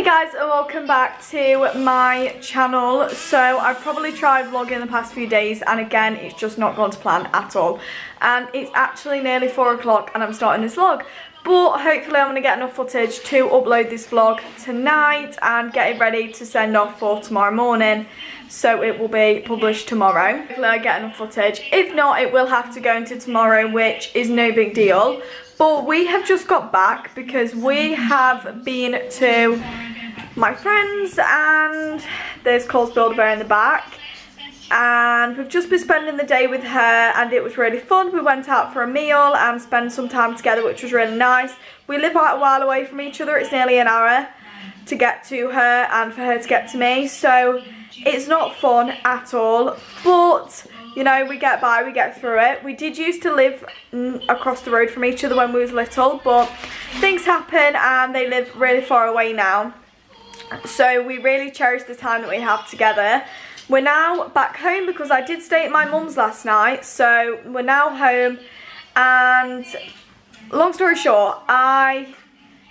Hey guys, and welcome back to my channel. So I've probably tried vlogging the past few days, and again it's just not gone to plan at all, and it's actually nearly 4 o'clock and I'm starting this vlog, but hopefully I'm going to get enough footage to upload this vlog tonight and get it ready to send off for tomorrow morning, so it will be published tomorrow. Hopefully I get enough footage. If not, it will have to go into tomorrow, which is no big deal. But we have just got back because we have been to my friends, and there's Cole's Build-A-Bear in the back, and we've just been spending the day with her and it was really fun. We went out for a meal and spent some time together, which was really nice. We live quite a while away from each other. It's nearly an hour to get to her and for her to get to me, so it's not fun at all, but you know, we get by, we get through it. We did used to live across the road from each other when we was little, but things happen and they live really far away now. So we really cherish the time that we have together. We're now back home because I did stay at my mum's last night, so we're now home. And long story short, I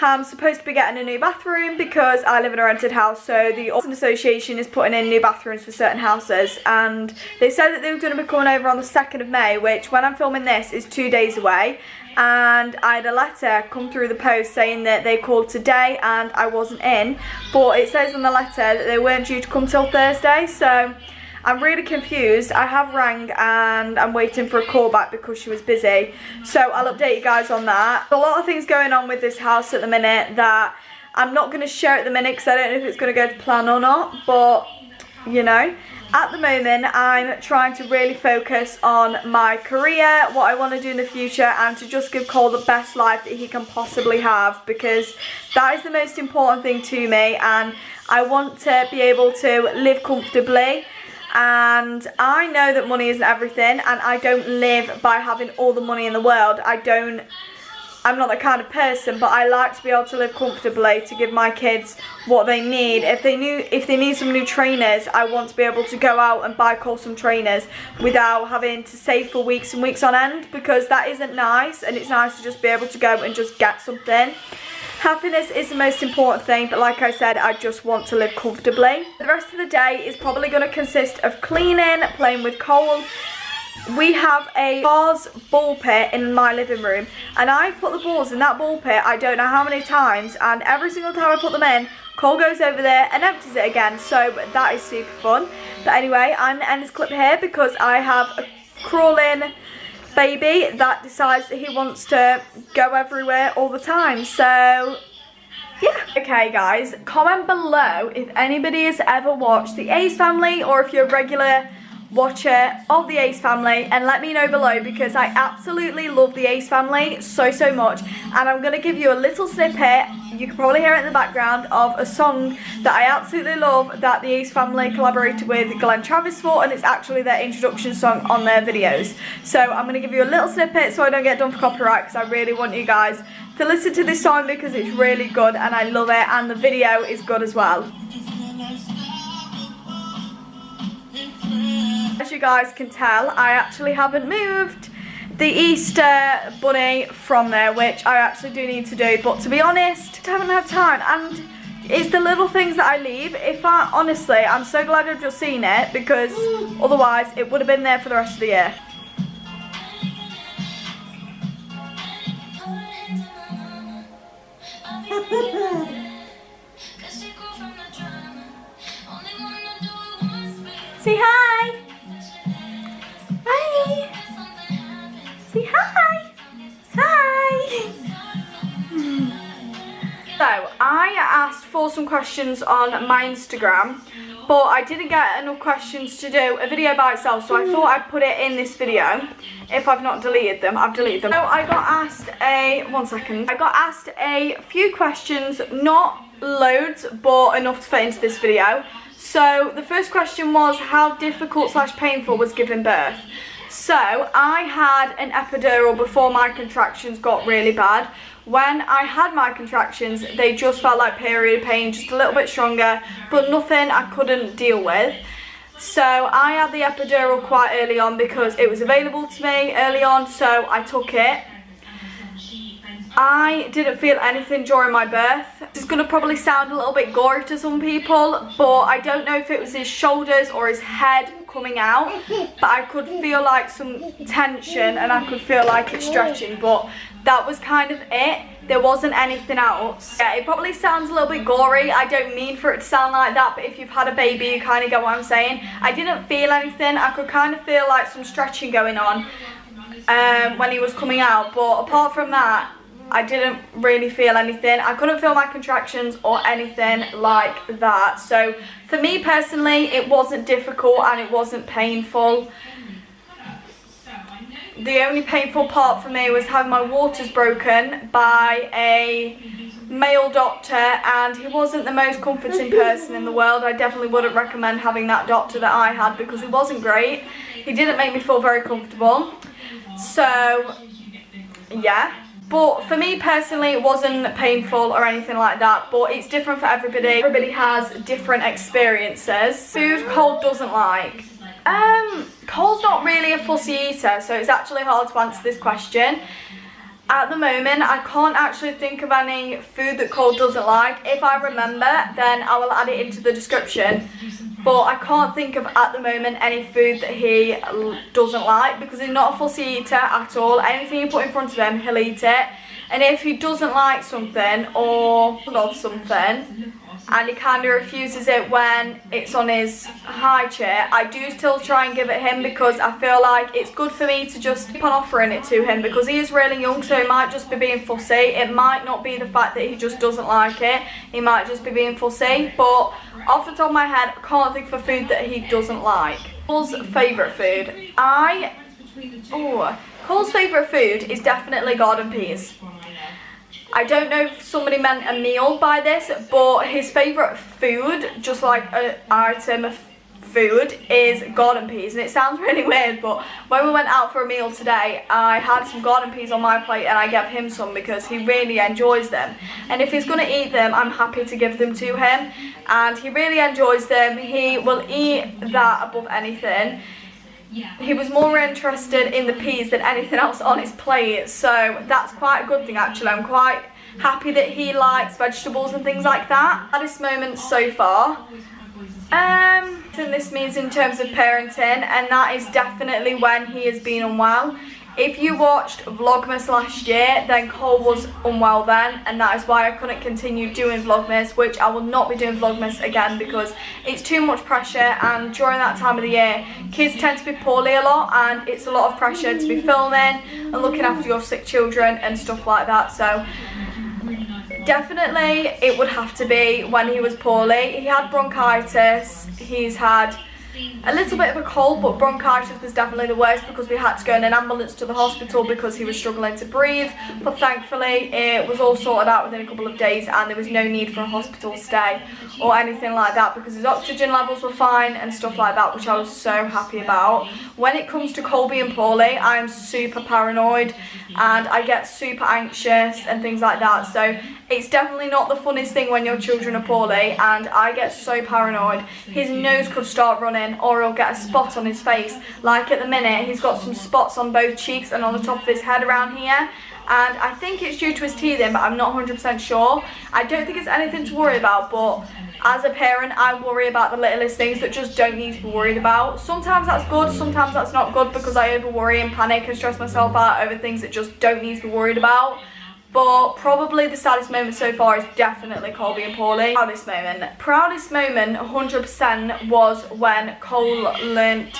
am supposed to be getting a new bathroom because I live in a rented house, so the Housing Association is putting in new bathrooms for certain houses, and they said that they were going to be coming over on the 2nd of May, which when I'm filming this is 2 days away, and I had a letter come through the post saying that they called today and I wasn't in, but it says on the letter that they weren't due to come till Thursday, so I'm really confused. I have rang and I'm waiting for a call back because she was busy. So I'll update you guys on that. A lot of things going on with this house at the minute that I'm not going to share at the minute because I don't know if it's going to go to plan or not. But, you know, at the moment I'm trying to really focus on my career, what I want to do in the future, and to just give Cole the best life that he can possibly have, because that is the most important thing to me, and I want to be able to live comfortably. And I know that money isn't everything, and I don't live by having all the money in the world. I'm not that kind of person, but I like to be able to live comfortably, to give my kids what they need. If they need some new trainers, I want to be able to go out and buy Cole some trainers without having to save for weeks and weeks on end, because that isn't nice, and it's nice to just be able to go and just get something. Happiness is the most important thing, but like I said, I just want to live comfortably. The rest of the day is probably going to consist of cleaning, playing with Cole. We have a Cars ball pit in my living room, and I've put the balls in that ball pit I don't know how many times, and every single time I put them in, Cole goes over there and empties it again, so that is super fun. But anyway, I'm going to end this clip here because I have a crawling baby that decides that he wants to go everywhere all the time, so yeah. Okay guys, comment below if anybody has ever watched the Ace Family, or if you're a regular watcher of the Ace Family, and let me know below, because I absolutely love the Ace Family so much. And I'm going to give you a little snippet, you can probably hear it in the background, of a song that I absolutely love that the Ace Family collaborated with Glenn Travis for, and it's actually their introduction song on their videos. So I'm going to give you a little snippet so I don't get done for copyright, because I really want you guys to listen to this song because it's really good and I love it, and the video is good as well. As you guys can tell, I actually haven't moved the Easter bunny from there, which I actually do need to do, but to be honest, I haven't had time, and it's the little things that I leave. Honestly, I'm so glad I've just seen it, because otherwise it would have been there for the rest of the year. Say hi! Hi! Say hi! Hi! So, I asked for some questions on my Instagram, but I didn't get enough questions to do a video by itself, so I thought I'd put it in this video. If I've not deleted them, I've deleted them. So I got asked I got asked a few questions, not loads, but enough to fit into this video. So the first question was, how difficult / painful was giving birth? So I had an epidural before my contractions got really bad. When I had my contractions, they just felt like period pain, just a little bit stronger, but nothing I couldn't deal with. So I had the epidural quite early on because it was available to me early on, so I took it. I didn't feel anything during my birth. This is going to probably sound a little bit gory to some people, but I don't know if it was his shoulders or his head coming out, but I could feel like some tension and I could feel like it's stretching, but that was kind of it. There wasn't anything else. Yeah, it probably sounds a little bit gory. I don't mean for it to sound like that, but if you've had a baby, you kind of get what I'm saying. I didn't feel anything. I could kind of feel like some stretching going on when he was coming out, but apart from that, I didn't really feel anything. I couldn't feel my contractions or anything like that. So for me personally, it wasn't difficult and it wasn't painful. The only painful part for me was having my waters broken by a male doctor, and he wasn't the most comforting person in the world. I definitely wouldn't recommend having that doctor that I had because he wasn't great. He didn't make me feel very comfortable. So yeah. But for me personally, it wasn't painful or anything like that, but it's different for everybody. Everybody has different experiences. Food Cole doesn't like. Cole's not really a fussy eater, so it's actually hard to answer this question. At the moment, I can't actually think of any food that Cole doesn't like. If I remember, then I will add it into the description. But I can't think of at the moment any food that he doesn't like because he's not a fussy eater at all. Anything you put in front of him, he'll eat it. And if he doesn't like something or loves something and he kind of refuses it when it's on his high chair, I do still try and give it him because I feel like it's good for me to just keep on offering it to him because he is really young, so he might just be being fussy. It might not be the fact that he just doesn't like it. He might just be being fussy, but off the top of my head, I can't think of a food that he doesn't like. Cole's favourite food. Cole's favourite food is definitely garden peas. I don't know if somebody meant a meal by this, but his favourite food, just like an item of food, is garden peas. And it sounds really weird, but when we went out for a meal today, I had some garden peas on my plate and I gave him some because he really enjoys them. And if he's going to eat them, I'm happy to give them to him. And he really enjoys them. He will eat that above anything. He was more interested in the peas than anything else on his plate, so that's quite a good thing actually. I'm quite happy that he likes vegetables and things like that. Saddest moment so far, and this means in terms of parenting, and that is definitely when he has been unwell. If you watched Vlogmas last year, then Cole was unwell then, and that is why I couldn't continue doing Vlogmas, which I will not be doing Vlogmas again because it's too much pressure, and during that time of the year, kids tend to be poorly a lot, and it's a lot of pressure to be filming and looking after your sick children and stuff like that. So definitely it would have to be when he was poorly. He had bronchitis, he's had a little bit of a cold, but bronchitis was definitely the worst because we had to go in an ambulance to the hospital because he was struggling to breathe. But thankfully it was all sorted out within a couple of days and there was no need for a hospital stay or anything like that because his oxygen levels were fine and stuff like that, which I was so happy about. When it comes to Cole being poorly, I am super paranoid and I get super anxious and things like that. So it's definitely not the funnest thing when your children are poorly, and I get so paranoid. His nose could start running or he'll get a spot on his face. Like at the minute, he's got some spots on both cheeks and on the top of his head around here. And I think it's due to his teething, but I'm not 100% sure. I don't think it's anything to worry about, but as a parent, I worry about the littlest things that just don't need to be worried about. Sometimes that's good, sometimes that's not good because I over worry and panic and stress myself out over things that just don't need to be worried about. But probably the saddest moment so far is definitely Cole being poorly. Proudest moment 100% was when Cole learnt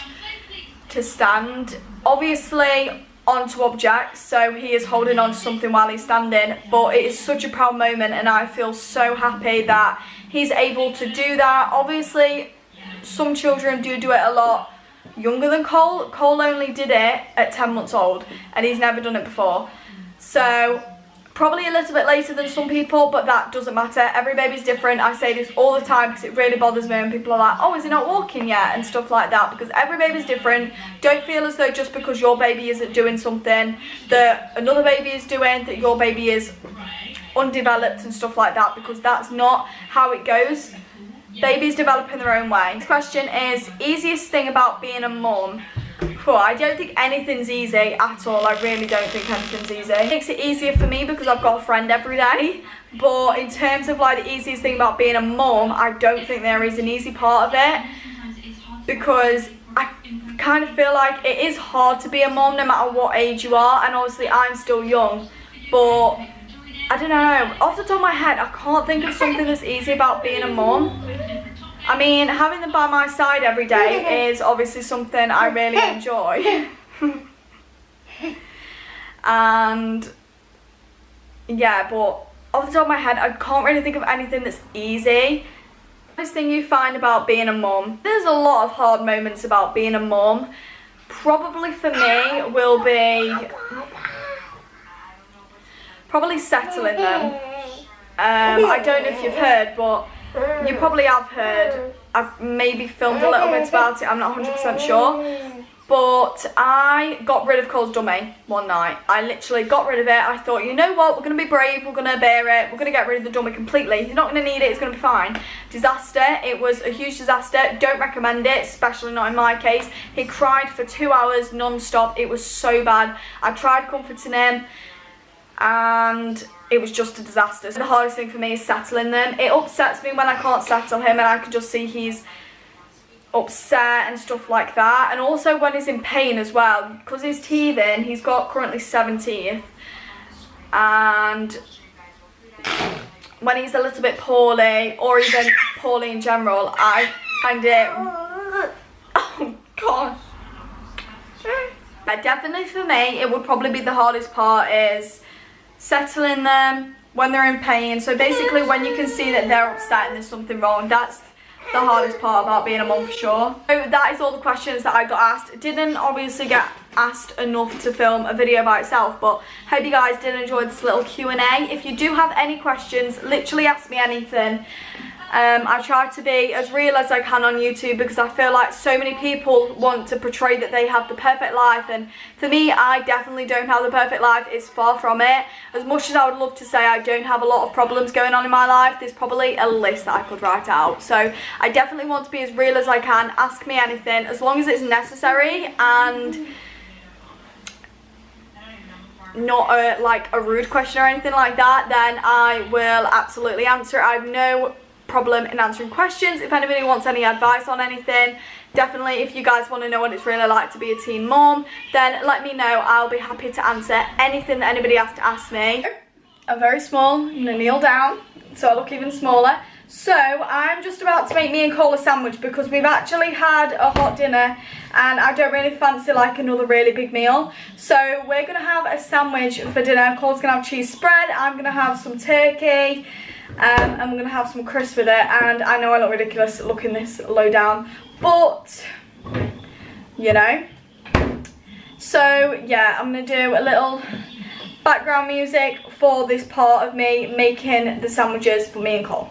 to stand. Obviously onto objects, so he is holding on to something while he's standing, but it is such a proud moment and I feel so happy that he's able to do that. Obviously some children do it a lot younger than Cole. Cole only did it at 10 months old and he's never done it before, so probably a little bit later than some people, but that doesn't matter. Every baby's different. I say this all the time because it really bothers me when people are like, oh, is he not walking yet? And stuff like that, because every baby's different. Don't feel as though just because your baby isn't doing something that another baby is doing, that your baby is undeveloped and stuff like that, because that's not how it goes. Babies develop in their own way. This question is, easiest thing about being a mum. Cool, I don't think anything's easy at all. I really don't think anything's easy. It makes it easier for me because I've got a friend every day. But in terms of like the easiest thing about being a mum, I don't think there is an easy part of it. Because I kind of feel like it is hard to be a mum no matter what age you are. And obviously I'm still young. But I don't know, off the top of my head, I can't think of something that's easy about being a mum. I mean, having them by my side every day is obviously something I really enjoy. And yeah, but off the top of my head, I can't really think of anything that's easy. The hardest thing you find about being a mum, there's a lot of hard moments about being a mum. Probably for me will be probably settling them. I don't know if you've heard, but you probably have heard. I've maybe filmed a little bit about it, I'm not 100% sure. But I got rid of Cole's dummy one night. I literally got rid of it. I thought, you know what, we're going to be brave, we're going to bear it, we're going to get rid of the dummy completely. He's not going to need it, it's going to be fine. Disaster, it was a huge disaster. Don't recommend it, especially not in my case. He cried for 2 hours non-stop, it was so bad. I tried comforting him and it was just a disaster. So the hardest thing for me is settling them. It upsets me when I can't settle him and I can just see he's upset and stuff like that. And also when he's in pain as well, because he's teething. He's got currently 7 teeth, and when he's a little bit poorly or even poorly in general, I find it, oh gosh. But definitely for me it would probably be the hardest part is settling them when they're in pain. So basically when you can see that they're upset and there's something wrong, that's the hardest part about being a mum for sure. So that is all the questions that I got asked. Didn't obviously get asked enough to film a video by itself, but hope you guys did enjoy this little Q&A. If you do have any questions, literally ask me anything. I try to be as real as I can on YouTube because I feel like so many people want to portray that they have the perfect life, and for me, I definitely don't have the perfect life. It's far from it. As much as I would love to say I don't have a lot of problems going on in my life, there's probably a list that I could write out. So I definitely want to be as real as I can. Ask me anything as long as it's necessary and not like a rude question or anything like that, then I will absolutely answer it. I have no problem in answering questions. If anybody wants any advice on anything, definitely, if you guys want to know what it's really like to be a teen mom, then let me know. I'll be happy to answer anything that anybody has to ask me. I'm very small. I'm gonna kneel down so I look even smaller. So I'm just about to make me and Cole a sandwich because we've actually had a hot dinner and I don't really fancy like another really big meal. So we're gonna have a sandwich for dinner. Cole's gonna have cheese spread, I'm gonna have some turkey, and we're gonna have some crisps with it. And I know I look ridiculous looking this low down, but you know. So yeah, I'm gonna do a little background music for this part of me making the sandwiches for me and Cole.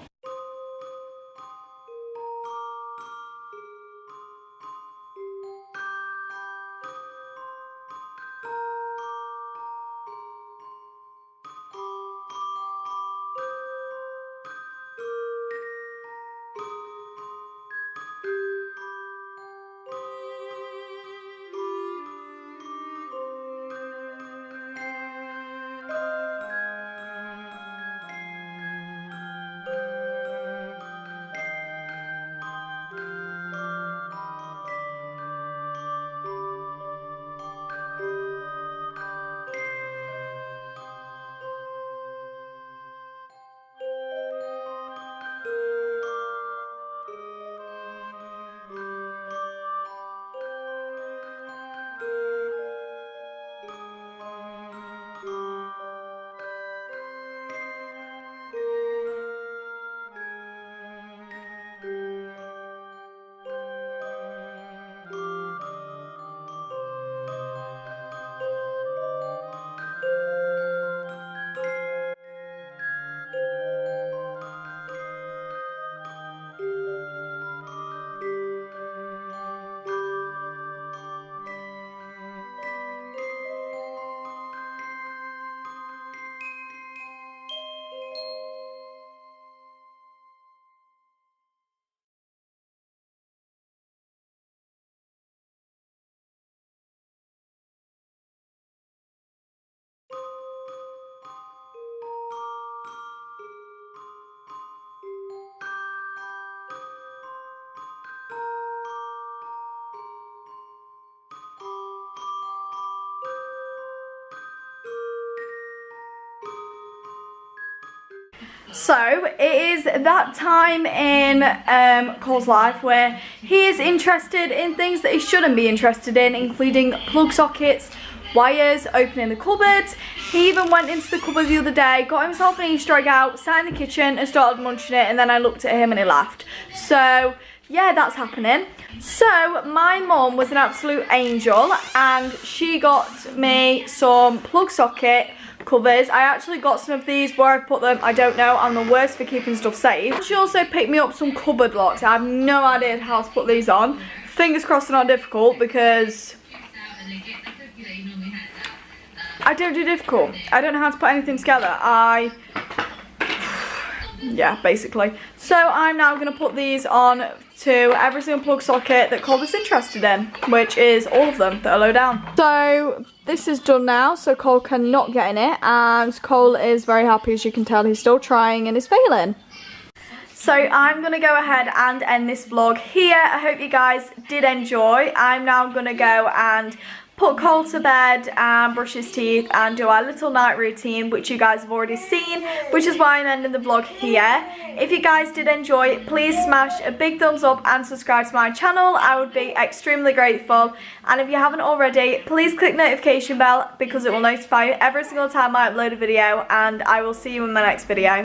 So it is that time in Cole's life where he is interested in things that he shouldn't be interested in, including plug sockets, wires, opening the cupboards. He even went into the cupboard the other day, got himself an Easter egg out, sat in the kitchen and started munching it, and then I looked at him and he laughed. So yeah, that's happening. So my mum was an absolute angel and she got me some plug socket covers. I actually got some of these. Where I've put them, I don't know. I'm the worst for keeping stuff safe. She also picked me up some cupboard locks. I have no idea how to put these on. Fingers crossed they're not difficult, because I don't do difficult. I don't know how to put anything together. Yeah, basically. So I'm now going to put these on to every single plug socket that Cole was interested in, which is all of them that are low down. So this is done now, so Cole cannot get in it, and Cole is very happy. As you can tell, he's still trying and is failing. So I'm going to go ahead and end this vlog here. I hope you guys did enjoy. I'm now going to go and put Cole to bed and brush his teeth and do our little night routine, which you guys have already seen, which is why I'm ending the vlog here. If you guys did enjoy, please smash a big thumbs up and subscribe to my channel. I would be extremely grateful. And if you haven't already, please click notification bell, because it will notify you every single time I upload a video, and I will see you in my next video.